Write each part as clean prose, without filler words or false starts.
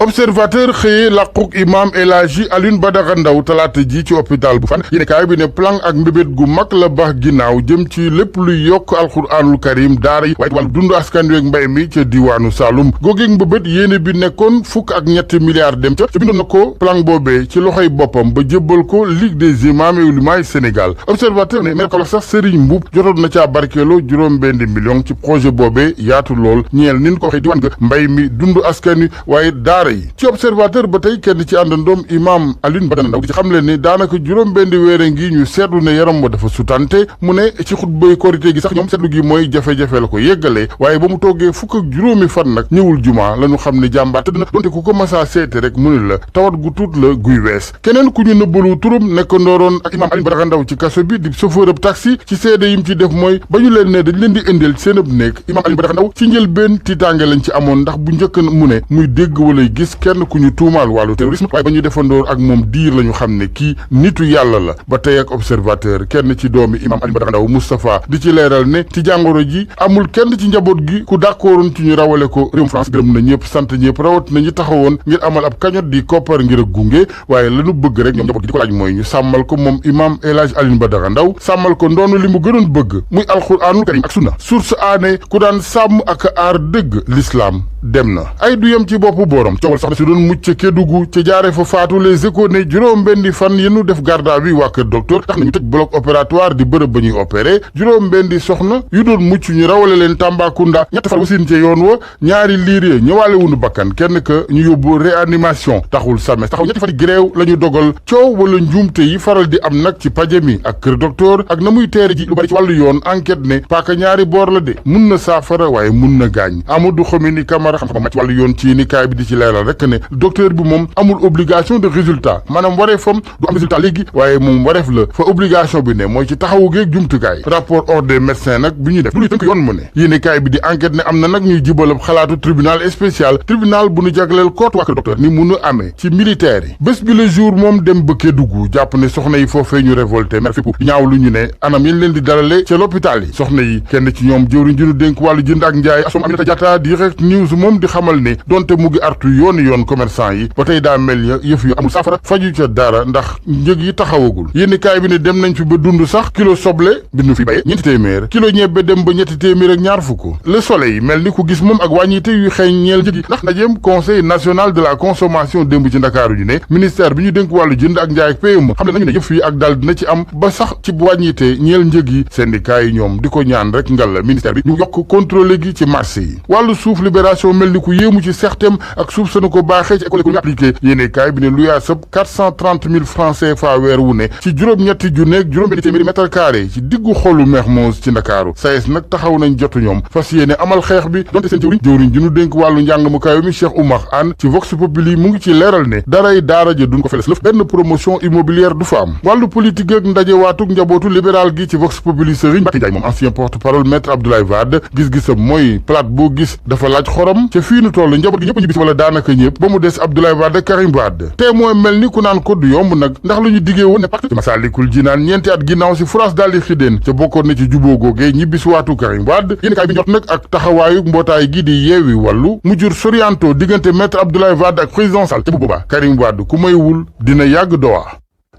observateur xëyee làquk imam El Hadji Alioune Badara Ndao talaata ji ci hôpital bu Fann yéenekaay bi ne plan ak mbébét gu mag la baax ginnaaw jëm ci lépp luy yokk alxuraanul karim daara yi waaye wàllu dundu askan wi ak mbay mi ca diwaanu Saloum googeeg mbébét yéene bi nekkoon fukk ak ñetti milliards dem ca bindoon na ko plan boobee ci loxoy boppam ba jébbal ko Ligue des imams et oulémas Sénégal observateur ne ko sax Serigne Mboup jotoon na caa barkeeloo juróom-benn million ci projet boobee yaatu lool ñeel nin ko waxee diwaan ga mbay mi dundu askan wi waaye daara ci observateur ba tey kenn ci àndandoom imam Alioune Badara Ndao di ci xamle ni daanaka juróom-benn weer ngi ñu seetlu ne yaram wa dafa sutante mu ne ci xutbay korité gi sax ñoom seetlu gi mooy jafe-jafe la ko yeggalee waaye ba mu toogee fukk ak juróomi fan nag ñëwul juma la ñu xam ne jàmbaar tëdd na donte ku ko masaa seete rek mu ne la tawat gu tuut la guy wees keneen ku ñu nëbbalu turam nekk ndooroon ak imam Alioune Badara Ndao ci kaso bi di chauffeur ab taxi ci seede yim ci def mooy ba ñu leen ne dañ leen di indil seen ab néeg imam Alioune Badara Ndao ci njëlbeen tiitaange lañ ci amoon ndax bu njëkk mu ne muy dégg wala gis kenn ku ñu tuumaal wàllu terrorisme waaye ba ñu defandoor ak moom diir la ñu xam ne kii nitu yàlla la ba tey ak observateur kenn ci doomi imam Alioune Badara Ndao Moustapha di ci leeral ne ci jàngoro ji amul kenn ci njaboot gi ku d'accordoon ci ñu rawale ko réewum France gërëm na ñëpp sant ñëpp rawat na ñu taxawoon ngir amal ab cagnotte di koppar ngir a gunge waaye lañu bëgg rek ñoom njaboot gi di ko laaj mooy ñu sàmmal ko moom imam El Hadji Alioune Badara Ndao sàmmal ko ndoonu li mu gënoon bëgg muy alxuraanul karim ak sunna source aané ku daan sàmm ak aar dëgg l'islam dem na ay du yem ci boppu boorom coowal soxna si doon mucc ca Kédougou ca jaare fa faatu les échos ne juróom-benni fan yenu def garde à vue waa kër docteur tax nañu tëj bloc opératoire di bërëb ba ñuy opéré juróom-benni soxna yu doon mucc ñu rawale leen Tambacounda ñett fan wasin ca yoon wa ñaari liir ya ñëwaale wunu bakkan kenn ka ñu yóbbu réanimation taxul sames taxaw ñetti fati gréew la ñu dogal coow wala njuumte yi faral di am nag ci paje mi ak kër docteur ak na muy teere ji lu bari ci wàllu yoon enquête ne paaka ñaari boor la de mun na saafara waaye mun na gaañ Amadou Khomini Camara xam-xam ci wàllu yoon ci ni kaay bi di ci leeral rek ne docteur bi moom amul obligation de résultat maanaam wareefam du am résultat léegi waaye moom wareef la fa obligation bi ne mooy ci taxawu geeg jumtukaay rapport ordre des médecins nag bi ñuy def lu tënk yoon mu ne yéene kaay bi di enquête ne am na nag ñuy jibalab xalaatu tribunal spécial tribunal bu nu jagleel koot waa kër docteur ni munu amee ci militaire yi bés bi le jour moom dem ba Kédougou jàpp ne soxna yi foofee ñu révolté mer fépp ñaaw lu ñu ne anam yéen leen di dalale ca l'hôpital yi soxna yi kenn ci ñoom jëwriñ ji nu dénk wàllu jënd ak njaay Assome Aminata Diatta direct news moom di xamal ne donte mu ngi artu yoon commerçant yi ba tey daa mel ya yëf yu amul saafara faju ca dara ndax njëg yi taxawagul yénni kaay bi ne dem nañ fi ba dund sax kilo soble bi nu fi baye ñeenti téeméer kilo ñebbe dem ba ñetti téeméer ak ñaar fukk le soleil mel ni ku gis moom ak wàññite yu xeeñ ñeel njëg yi ndax ndajeem conseil national de la consommation démb ci ndakaaru ñu ne ministère bi ñu dénk wàllu jënd ak njaay ak PME xam ne nañu ne yëf yi ak daal dina ci am ba sax ci wàññite ñeel njëg yi syndicat yi ñoom di ko ñaan rek ngal la ministère bi ñu yokk contrôle gi ci marché yi wàllu suuf libération mel ni ku yéemu ci certem ak suuf sanu ko baaxee ci école économie appliquée yéene kaay bi ne lu yaa sëb 430 000 francs CFA weer wu ne ci juróom-ñetti junneeg juróom-benn téeméeri mètre carré ci diggu xolu Mermoz ci Ndakaaru SAES nag taxaw nañ jotu ñoom fas yéene amal xeex bi donte seen jëwriñ ji nu dénk wàllu njàng mu kaw mi Cheikh Oumar Anne ci Vox Populi mu ngi ci leeral ne daray daara ja duñ ko feles lëf benn promotion immobilière du fa am wàllu politique ak ndaje waatug njabootu libéral gi ci Vox Populi Serigne Mbacké Ndiaye moom ancien porte-parole maître Abdoulaye Wade gis-gisam mooy plate boo gis dafa laaj xorom ca fii nu toll njaboot gi ñëpp ñu bis wala daanaka ñëpp ba mu des Abdoulaye Wade Karim Wade te mooy mel ni ku naan ko du yomb nag ndax lu ñu diggee woon ne pacte ci Masaalikul Jinaan ñeenti at ginnaaw si France daal di xideen ca bokkoon na ci juboo googee ñibbis waatu Karim Wade yéen kaay bi njort nag ak taxawaayu mbootaay gi di yeewi wàllu mu jur sorianto diggante maître Abdoulaye Wade ak président Sall te bu boobaa Karim Wade ku maywul dina yàgg dowa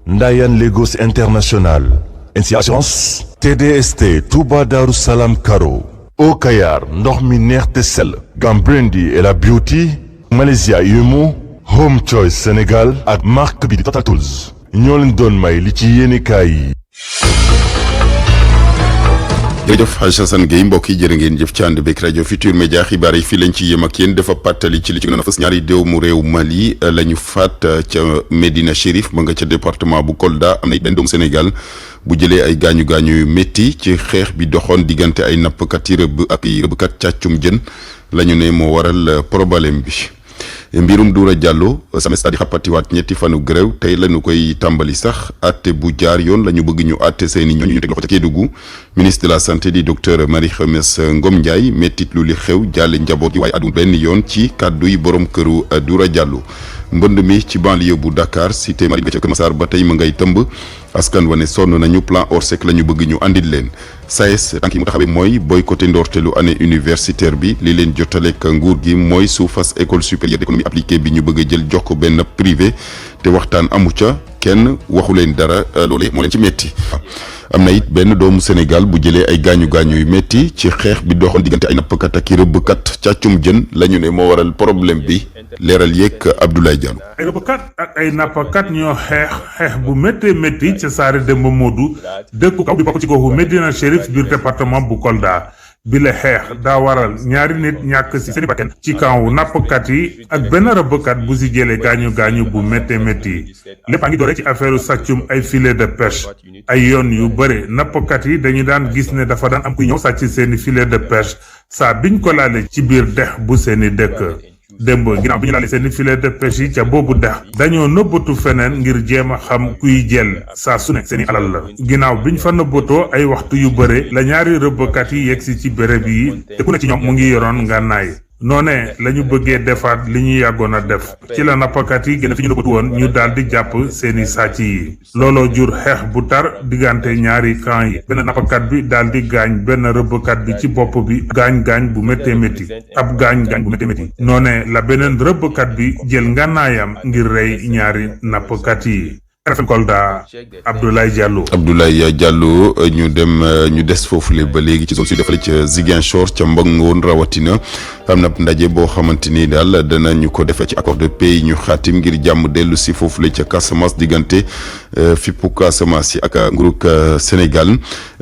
Ndayan Lagos International NC Assurance TDST Touba Darou Salam Karo Eau Kayar ndox mi neex te sell Gambrendi et la Beauty Malaysia Yumo Home Choice Sénégal ak marque bi di Total Tools ñoo leen doon may li ci yéenekaay yi. jërëjëf Hadj Assane Gueye mbokk yi jërë ngeen jëf ci ànd beeg rajo Futur Média xibaar yi fii lañ ci yem ak yéen dafa pàttali ci li ci gën a fës ñaari doomu réew Mali la ñu faat ca Médina Chérif ma nga ca département bu Kolda am na benn doomu Sénégal bu jëlee ay gaañu gaañu yu métti ci xeex bi doxoon diggante ay nappkat yi rëbb ak ay rëbbkat càccum jën la ñu ne moo waral problème bi. mbirum Doura Diallo SAMES di xappatiwaat ñetti fanu grève tey la ñu koy tàmbali sax atte bu jaar yoon la ñu bëgg ñu atte seeni ñooñu ñu teg loxo ca Kédougou ministre de la santé di docteur Marie Khemesse Ngom Ndiaye mettit lu li xew jàlle njaboot yi waaye addu benn yoon ci kàddu yi borom këru Doura Diallo mbënd mi ci banlieue bu Dakar cité Mari ca Kër Massar ba tey ma ngay tëmb askan wa ne sonn nañu plan Orsec la ñu bëgg ñu andil leen SAES tànk yi mu taxawee mooy boycotté ndorteelu année universitaire bi li leen jotaleek nguur gi mooy suufas école supérieure d'économie appliquée bi ñu bëgg a jël jox ko benn privé te waxtaan amu ca kenn waxu leen dara loolee moo leen ci metti am na it benn doomu Sénégal bu jëlee ay gaañu-gaañu yu metti ci xeex bi doxoon diggante ay nappkat ak i rëbbkat càccum jën la ñu ne moo waral problème bi leeral yeeg Abdoulaye Diallo. ay rëbbkat ak ay nappkat ñoo xeex bu méttee métti ca Saare Demba Modou dëkku kaw bi bokk ci goxu Médina Chérif biir département bu Kolda bi la xeex daa waral ñaari nit ñàkk ci seen bakkan ci kaw nappkat yi ak benn rëbbkat bu si jëlee gaañu-gaañu bu méttee métti lépp a ngi doore ci affaire sàccum ay filet de pêche ay yoon yu bëre nappkat yi dañu daan gis ne dafa daan am kuy ñëw sàcc seeni filet de pêche saa biñ ko laale ci biir dex bu seeni dëkk démb ginnaaw bi ñu laale seeni filet de pêche yi ca boobu dex dañoo nëbbatu feneen ngir jéem a xam kuy jël saa su ne seeni alal la ginnaaw biñ fa nëbbatoo ay waxtu yu bëre la ñaari rëbbkat yi yegsi ci béréb yi te ku ne ci ñoom mu ngi yoroon ngànnaay noone la ñu bëggee defaat li ñu yàggoon a def ci la nappakat yi gën fi ñu nëbbatu woon ñu daal di jàpp seeni sàcc yi looloo jur xeex bu tar diggante ñaari camp yi benn nappakat bi daal di gaañ benn rëbbkat bi ci bopp bi gaañ-gaañ bu méttee métti ab gaañ-gaañ bu méttee métti noone la beneen rëbbkat bi jël ngànnaayam ngir rey ñaari nappkat yi RFM Kolda Abdoulaye Diallo. Abdoulaye Diallo ñu des foofule ba léegi ci zone sud defale ca Ziguinchor ca Mbangoon rawatina am na ndaje boo xamante ni daal danañu ko defee ci accord de paix ñu xaatim ngir jàmm dellu si foofule ca Casamance diggante fippu Casamance yi ak nguurug Sénégal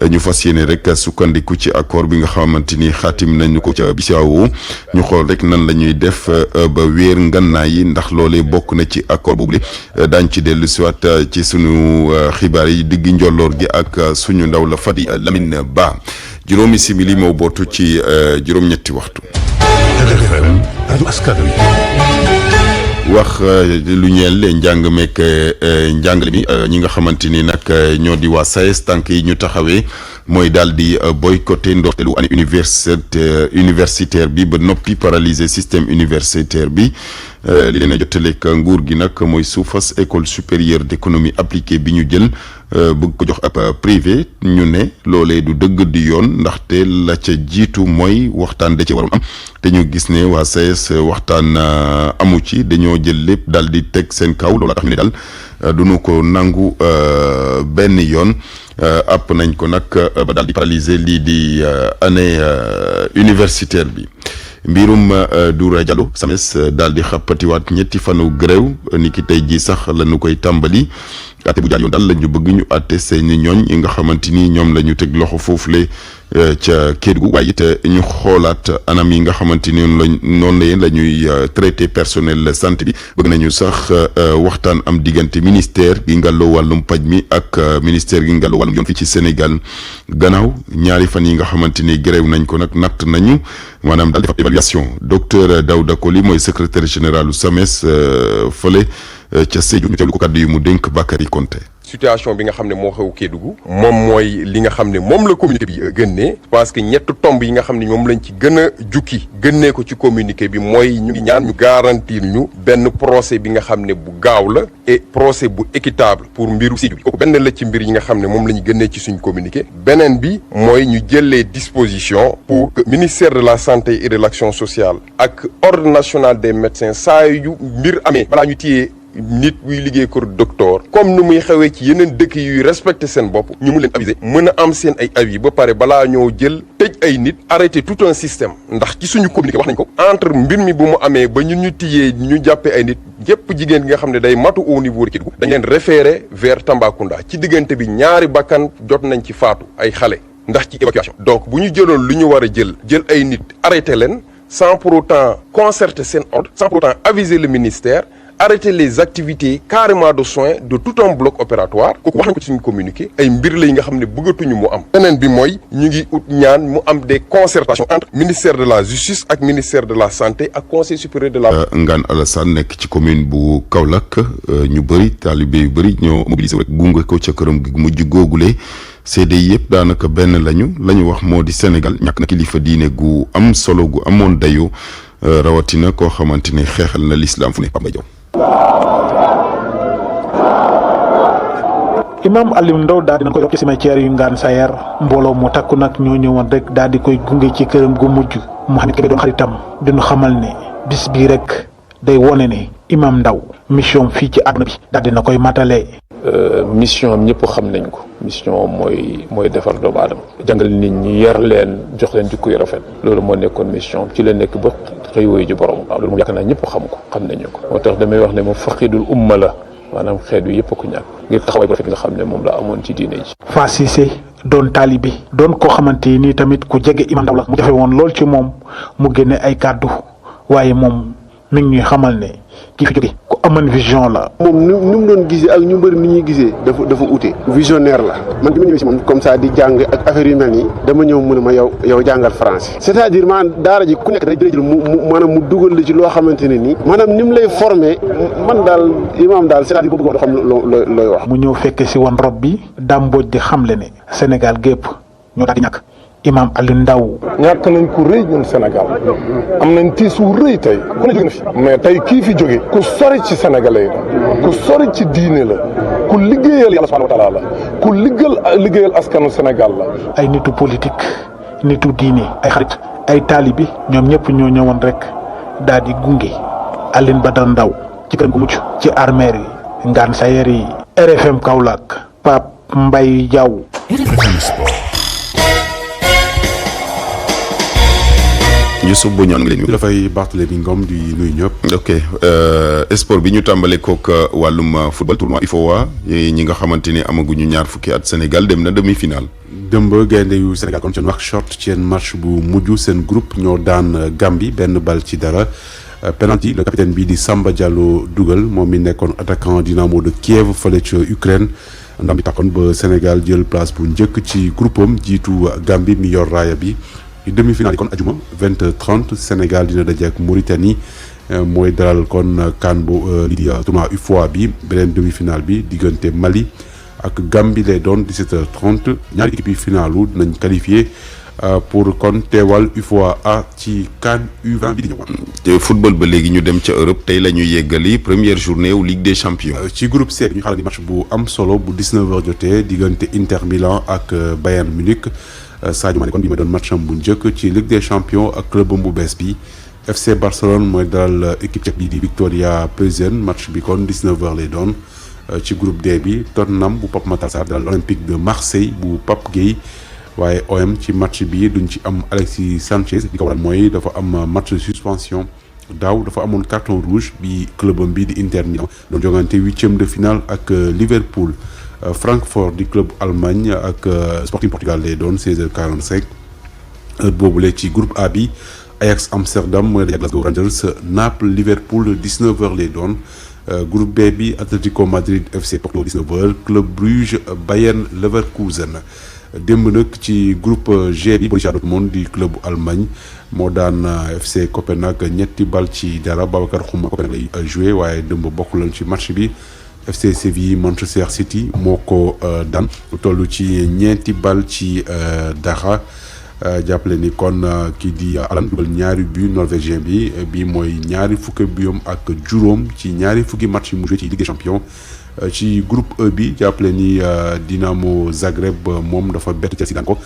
ñu fas yéene rek sukkandiku ci accord bi nga xamante ni xaatim nañu ko ca Bissau ñu xool rek nan la ñuy def ba wéer ngannaa yi ndax loolee bokk na ci accord boobule daañ ci dellu si waat ci sunu xibaar yi diggi njolloor gi ak suñu ndaw la Fadi Lamine Ba juróomi simili moo bootu ci juróom-ñetti waxtu. wax lu ñeel njàng meek njàngale mi ñi nga xamante ni nag ñoo di waa SAES tànk yi ñu taxawee mooy daal di boycotté ndorteelu année universitaire bi ba noppi paralyser système universitaire bi li leen a jotaleeg nguur gi nag mooy suufas école supérieure d'économie appliquée bi ñu jël bëgg ko jox ab privé ñu ne loolee du dëgg di yoon ndaxte la ca jiitu mooy waxtaan da ci waroon am te ñu gis ne waa SAES waxtaan amu ci dañoo jël lépp daal di teg seen kaw loolu tax ñu ne daal duñu ko nangu benn yoon àpp nañ ko nag ba daal di paralyser lii di année universitaire bi. mbirum Doura Diallo SAMES daal di xappatiwaat ñetti fanu grève ni ki tey jii sax la ñu koy tàmbali ate bu jaar yoon daal la ñu bëgg ñu àtte seeni ñooñ yi nga xamante ni ñoom la ñu teg loxo foofule ca Kédougou waaye it ñu xoolaat anam yi nga xamante ni noonu la ñuy traité personnel santé bi bëgg nañu sax waxtaan am diggante ministère gi ngàlloo wàllum paj mi ak ministère gi ngàlloo wàllum yoon fii ci Sénégal gannaaw ñaari fan yi nga xamante ni grève nañ ko nag natt nañu maanaam daal di fa évaluation docteur Daouda Koli mooy secrétaire général u SAMES fële ca Sédhiou ñu teewlu ko kàddu yu mu dénk Bakary Konté. situation bi nga xam ne moo xew Kédougou moom mooy li nga xam ne moom la communiqué bi génnee parce que ñett tomb yi nga xam ne moom lañ ci gën a jukki génnee ko ci communiqué bi mooy ñu ngi ñaan ñu garantir ñu benn procès bi nga xam ne bu gaaw la et procès bu équitable pour mbiru Sédhiou bi kooku benn la ci mbir yi nga xam ne moom la ñu génnee ci suñ communiqué beneen bi mooy ñu jëlee disposition pour que ministère de la santé et de l'action sociale ak ordre national des médecins saa yu mbir amee balaa ñu téyee nit buy liggéey kër docteur comme ni muy xewee ci yeneen dëkk yuy respecté seen bopp ñu mu leen aviser mën a am seen ay avis ba pare balaa ñoo jël tëj ay nit arrêté tout un système ndax ci suñu communiqué wax nañ ko entre mbir mi bu mu amee ba ñun ñu tiyee ñu jàppee ay nit yépp jigéen gi nga xam ne day matu au niveau de Kédougou dañ leen référé vers Tambacounda ci diggante bi ñaari bakkan jot nañ ci faatu ay xale ndax ci évacuation donc bu ñu jëloon lu ñu war a jël ay nit arrêté leen sans pour autant concerter seen ordre sans pour autant aviser le ministère arrêter les activités carrément de soins de tout un bloc opératoire kooku wax nañ ko ci suñu communiqué ay mbir la yi nga xam ne bëggatuñu mu am beneen bi mooy ñu ngi ut ñaan mu am des concertations entre ministère de la justice ak ministère de la santé ak conseil supérieur de la Ngane Alassane nekk ci commune bu Kaolack ñu bëri taalibe yu bëri ñoo mobilisé rek gunge ko ca këram gi mujj googule seede yëpp daanaka benn la ñu wax moo di Sénégal ñàkk na kilifa diine gu am solo gu amoon dayoo rawatina koo xamante ne xeexal na l'islam fu ne Pape Diaw Imam Alioune Ndao daal dina ko yokk ci cimetière yu Ngane Sayer mbooloo mu takku nag ñoo ñëwoon rek daal di koy gunge ci këram gu mujj Mouhamed Kébé doon xaritam dinu xamal ne bis bii rek day wone ne Imam Ndao mission fii ci àdduna bi daal dina koy matale. mission am ñëpp xam nañ ko mission mooy defar doomu aadama jàngal nit ñi yar leen jox leen jikko yu rafet loolu moo nekkoon mission ci la nekk ba xëy woyu ji borom waaw loolu moom yaakaar naa ñëpp xam nañu ko moo tax damay wax ne moom faqidul umma la maanaam xeet wi yëpp ko ñàkk ngir taxawaay bu rafet nga xam ne moom la amoon ci diine ji. Fa Cissé doon taalibe doon koo xamante ni tamit ku jege Imam Ndao la mu jafe woon lool ci moom mu génne ay kàddu waaye moom mi ngi ñuy xamal ne kii fi jóge ku amoon vision la. moom ni mu doon gisee ak ñu bëri ni ñuy gisee dafa ute visionnaire la man bi ma ñëwee si moom comme ça di jàng ak affaire yu mel nii dama ñëw mu ne ma yow jàngal français c'est-à-dire maanaam daara ji ku nekk day jël maanaam mu dugal la ci loo xamante ne nii maanaam ni mu lay formé man daal imaam daal c'est-à-dire boobu xam looy wax. mu ñëw fekke si woon rob bi dàmbooj di xamle ne Sénégal gépp ñoo daal di ñàkk Imam Alioune Ndao. ñàkk nañ ku rëy ñun Sénégal am nañ tiis wu rëy tey ku ne jóge na fi mais tey kii fi jóge ku sori ci sénégalais la ku sori ci diine la ku liggéeyal yàlla subhanahu wa taala la ku liggéeyal askanu Sénégal la. ay nitu politique nitu diine ay xarit ay taalibi ñoom ñëpp ñoo ñëwoon rek daal di gunge Alioune Badara Ndao ci kër gu mucc ci armeer yi Ngane Sayer yi. RFM Kaolack Pape Mbaye Diaw. Youssouf Boñoon nga leen ñu. dafay Barthélémy Ngom di nuyu ñëpp. ok sport bi ñu tàmbale kook wàllum football tournoi UFOA ñi nga xamante ni amaguñu ñaar fukki at Sénégal dem na demi-finale. dëmb gaynde yu Sénégal kon seen Nouakchott ci seen match bu mujj seen groupe ñoo daan Gambie benn bal ci dara penalty le capitaine bii di Samba Diallo dugal moom mi nekkoon attaquant Dynamo de Kiev fële ca Ukraine ndam bi taxoon ba Sénégal jël place bu njëkk ci groupe am jiitu Gambie mi yor raaya bi. demi-finale yi kon ajuma 20h30 Sénégal dina daje ak Mauritanie mooy dalal kon CAN bu lii di tournoi UFOA bi beneen demi-finale bi diggante Mali ak Gambie lay doon 17h30 ñaari équipe yi finalu dinañ qualifié pour kon teewal UFOA A ci CAN U20 bi di ñëw. te football ba léegi ñu dem ca Europe tey la ñu yeggali première journée wu Ligue des Champions. ci groupe C ñu xaaral di match bu am solo bu 19h jotee diggante Inter Milan ak Bayern Munich. Sadio Mané kon bi ma doon match am bu njëkk ci Ligue des Champions ak clubam bu bees bi FC Barcelone mooy dalal équipe tchèque bi di Victoria Plzeň match bi kon 19h lay doon ci groupe D bi Tottenham bu Pape Matar Sarr dalal Olympique de Marseille bu Pape Gueye waaye OM ci match bi duñ ci am Alexis Sanchez di ko waral mooy dafa am match de suspension daaw dafa amoon carton rouge bi clubam bi di Inter Milan doon jongante 8e de finale ak Liverpool. Francfort di club Allemagne ak Sporting Portugal lay doon 16h45 heure boobule ci groupe A bi Ajax Amsterdam mooy daje ak Glasgow Rangers Naples Liverpool 19h lay doon groupe B bi Atlético Madrid FC Porto 19h Club Bruges Bayern Leverkusen démb nag ci groupe G bi Borussia Dortmund di club Allemagne moo daan FC Copenhague ñetti bal ci dara Babacar Xuma Copenhague lay joué waaye démb bokkul ci match bi. FC Séville Manchester City moo ko daan toll ci ñeenti bal ci dara jàppale ni kon kii di Haaland dugal ñaari but norvégien bi mooy ñaari fukki buyam ak juróom ci ñaari fukki match yu mu joué ci Ligue des Champions ci groupe E bi jàppale ni Dinamo Zagreb moom dafa bett Chelsea daan ko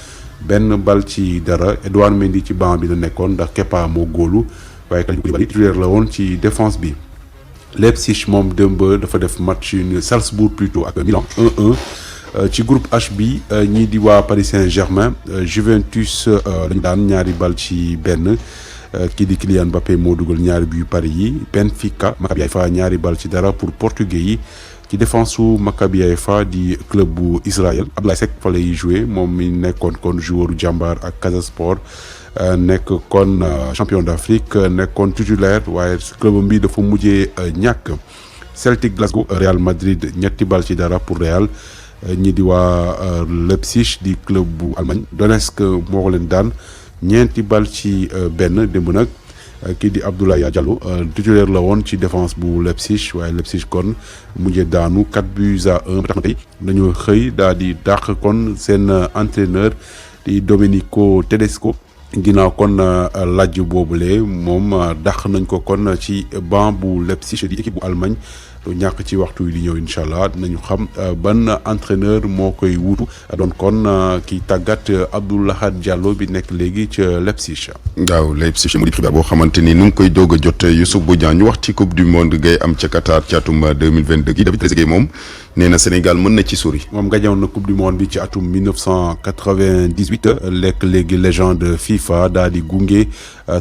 benn bal ci dara Edouard Mendy ci banc bi la nekkoon ndax Kepa moo góolu waaye Kalidou Koulibaly titulaire la woon ci défense bi. Leipzig moom démb dafa def match yu Salzbourg plutôt ak Milan 1-1 ci groupe H bi ñii di waa Paris Saint-Germain Juventus lañu daan ñaari bal ci benn kii di Kylian Mbappé moo dugal ñaari but Paris yi Benfica Maccabi Haifa ñaari bal ci dara pour portugais yi ci défense su Maccabi Haifa di club bu Israël Abdoulaye Seck fa lay joué moom mi nekkoon kon joueur Jambar ak Casa Sport nekk kon champion d'Afrique nekkoon titulaire waaye clubam bi dafa mujjee ñàkk Celtic Glasgow Real Madrid ñetti bal ci dara pour Real ñi di waa Leipzig di club bu Allemagne Donetsk moo ko leen daan ñeenti bal ci benn démb nag kii di Abdoulaye Diallo titulaire la woon ci défense bu Leipzig waaye Leipzig kon mujjee daanu 4-1 ba tax na tey dañoo xëy daal di dàq kon seen entraîneur di Domenico Tedesco ginnaaw kon laaj boobule moom dàq nañ ko kon ci banc bu Leipzig di équipe bu Allemagne lu ñàkk ci waxtu yi di ñëw incha allah dinañu xam ban entraîneur moo koy wuutu doon kon ki tàggat Abdou Lahad Diallo bi nekk léegi ca Leipzig. waaw Leipzig mu di xibaar boo xamante ni nu ngi koy doog a jot Youssouf Bodian ñu wax ci coupe du monde gay am ca Qatar ci atum 2022 gi David Trezeguet moom nee na Sénégal mën na ci sori. moom gañoon na coupe du monde bi ci atum 1998 lekk léegi légende FIFA daal di gunge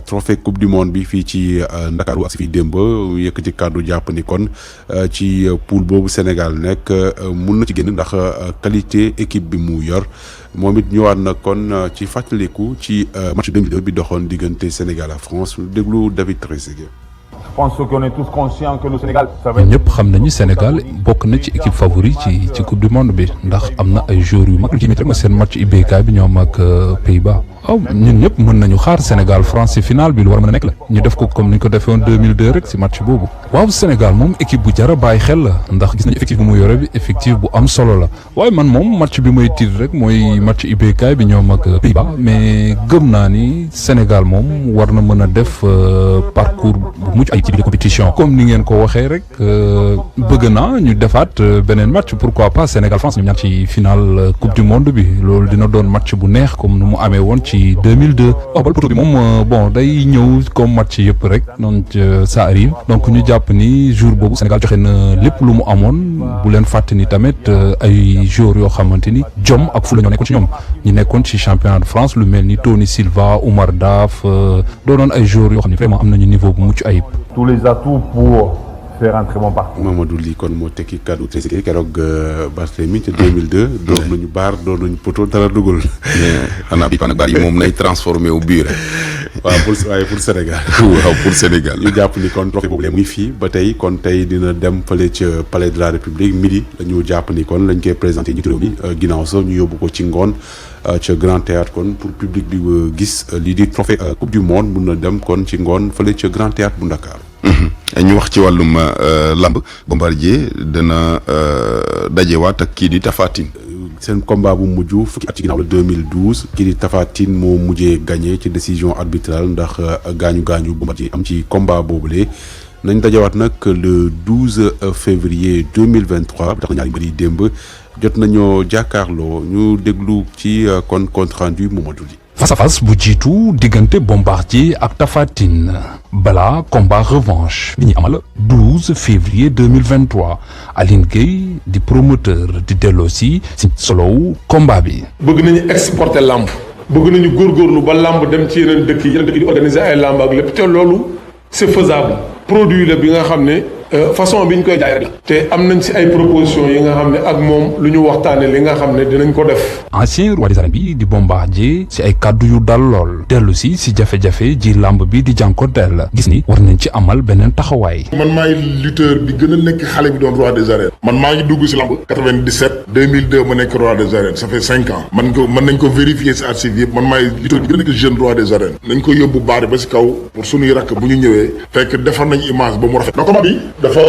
trophée coupe du monde bi fii ci Ndakaaru ak si fii démb yëkkati kàddu jàpp ni kon ci poule boobu Sénégal nekk mun na ci génn ndax qualité équipe bi mu yor moom it ñëwaat na kon ci fàttaliku ci match 2002 bi doxoon diggante Sénégal ak France déglu David Trezeguet. Je pense qu'on est tous conscients que le Sénégal. ñëpp xam nañu Sénégal bokk na ci équipe favori ci coupe du monde bi ndax am na ay joueurs yu mag ci mit rek seen match IBK bi ñoom ak Pays-Bas waaw ñun ñëpp mën nañu xaar Sénégal France ci finale bi lu war a mën a nekk la ñu def ko comme ni ñu ko defee woon 2002 rek ci match boobu waaw Sénégal moom équipe bu jara bàyyi xel la ndax gis nañu effectif bu mu yore bi effectif bu am solo la waaye man moom match bi may tiit rek mooy match IBK bi ñoom ak Pays-Bas mais gëm naa ni Sénégal moom war na mën a def parcours bu mucc ay ci biir compétition comme ni ngeen ko waxee rek bëgg naa ñu defaat beneen match pourquoi pas Sénégal France ñu ñàkk ci finale coupe du monde bi loolu dina doon match bu neex comme nu mu amee woon ci 2002 bal poto bi moom bon day ñëw comme match yëpp rek donc ça arrive donc ñu jàpp ni jour boobu Sénégal joxe na lépp lu mu amoon bu leen fàtte ni tamit ay joueurs yoo xamante ni jom ak fu la ñoo nekkoon ci ñoom ñu nekkoon ci championnat de France lu mel ni Tony Silva Oumar Daf doonoon ay joueurs yoo xam ne vraiment am nañu niveau bu mucc ayib. Tous les atouts pour faire un très bon parcours. Mamadou Ly kon moo tekki kaddu Trezeguet keroog Barthélemy ci 2002. door nañu baar door nañu poto dara dugul. xanaa bi nag baar yi moom nay transformé wu bii rek. waaw pour Sénégal. waaw pour Sénégal. ñu jàpp ni kon trophée boobu muy fii ba tey kon tey dina dem fële ca palais de la République midi la ñu jàpp ni kon lañ koy présenté njiitu réew mi ginnaaw sax ñu yóbbu ko ci ngoon ca Grand Théâtre kon pour public bi gis lii di trophée coupe du monde mun na dem kon ci ngoon fële ca Grand Théâtre bu Ndakaaru. ñu wax ci wàllum lamb Bombardier dana dajewaat ak kii di Tapha Tine. seen combat bu mujj fukki at ci ginnaaw la 2012 kii di Tapha Tine moo mujjee gagné ci décision arbitrale ndax gaañu Bombardier am ci combat boobule nañ dajewaat nag le 12 février 2023 tax na ñaari mbir yi démb jot nañoo jàkkaarloo ñu déglu ci kon compte rendu Mamadou Ly. face à face bu jiitu diggante Bombardier ak Tapha Tine balaa combat revanche bi ñu amal 12 février 2023 Aline Gueye di promoteur di delloosi si solow combat bi. bëgg nañu exporter lamb bëgg nañu góorgóorlu ba lamb dem ci yeneen dëkk yi di organiser ay lamb ak lépp te loolu c'est faisable produit la bi nga xam ne façon bi ñu koy jaay rek la te am nañ ci ay propositions yi nga xam ne ak moom lu ñu waxtaanee li nga xam ne dinañ ko def. ancien roi des arènes bi di Bombardier si ay kaddu yu dal lool dellu si jafe-jafe ji lamb bi di jànkonteel gis ni war nañ ci amal beneen taxawaay. man maay lutteur bi gën a nekk xale bi doon roi des arènes man maa ngi dugg si lamb 97 2002 ma nekk roi des arènes ça fait 5 ans mën nañ ko vérifier si archive yëpp man maay lutteur bi gën a nekk jeune roi des arènes nañ ko yóbbu baari ba si kaw pour suñuy rakk bu ñu ñëwee fekk defar nañ image ba mu rafet donc combat bi dafa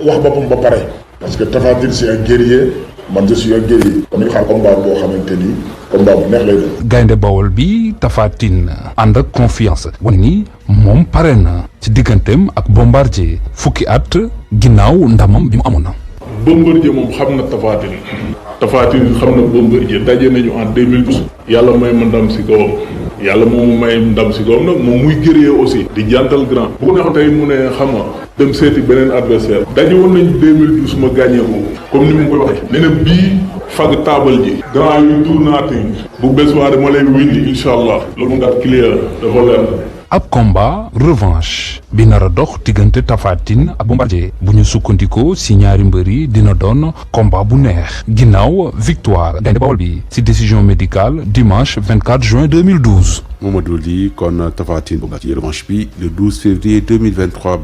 wax boppam ba pare parce que Tapha Tine c'est un guerrier man je suis un guerrier kon ñu xaar combat boo xamante ni combat bu neex lay doon. gaynde Bawol bi Tapha Tine ànd ak confiance wane ni moom pare na ci digganteem ak Bombardier fukki at ginnaaw ndamam bi mu amoon na. Bombardier moom xam na Tapha Tine. Tapha Tine xam na Bombardier daje nañu en 2012. yàlla may ma ndam si kawam. yàlla moom may ndam si kawam nag moom muy guerrier aussi. di jantal grand. bu ko neexoon tey mu ne xam nga dem seeti beneen adversaire. daje woon nañ 2012 ma gagné ko comme ni mu koy waxee. nee na bii fag taabal ji. grand yu tournaati bu bés waa ma lay windi incha allah. loolu mu ngi clear dafa leer. ab combat revanche bi nar a dox diggante Tapha Tine ak Bombardier bu ñu sukkandikoo si ñaari mbër yi dina doon combat bu neex ginnaaw victoire gaynde Bawol bi si décision médicale dimanche 24 juin 2012. Mamadou Ly kon Tapha Tine bu ci revanche bi le 12 février 2023.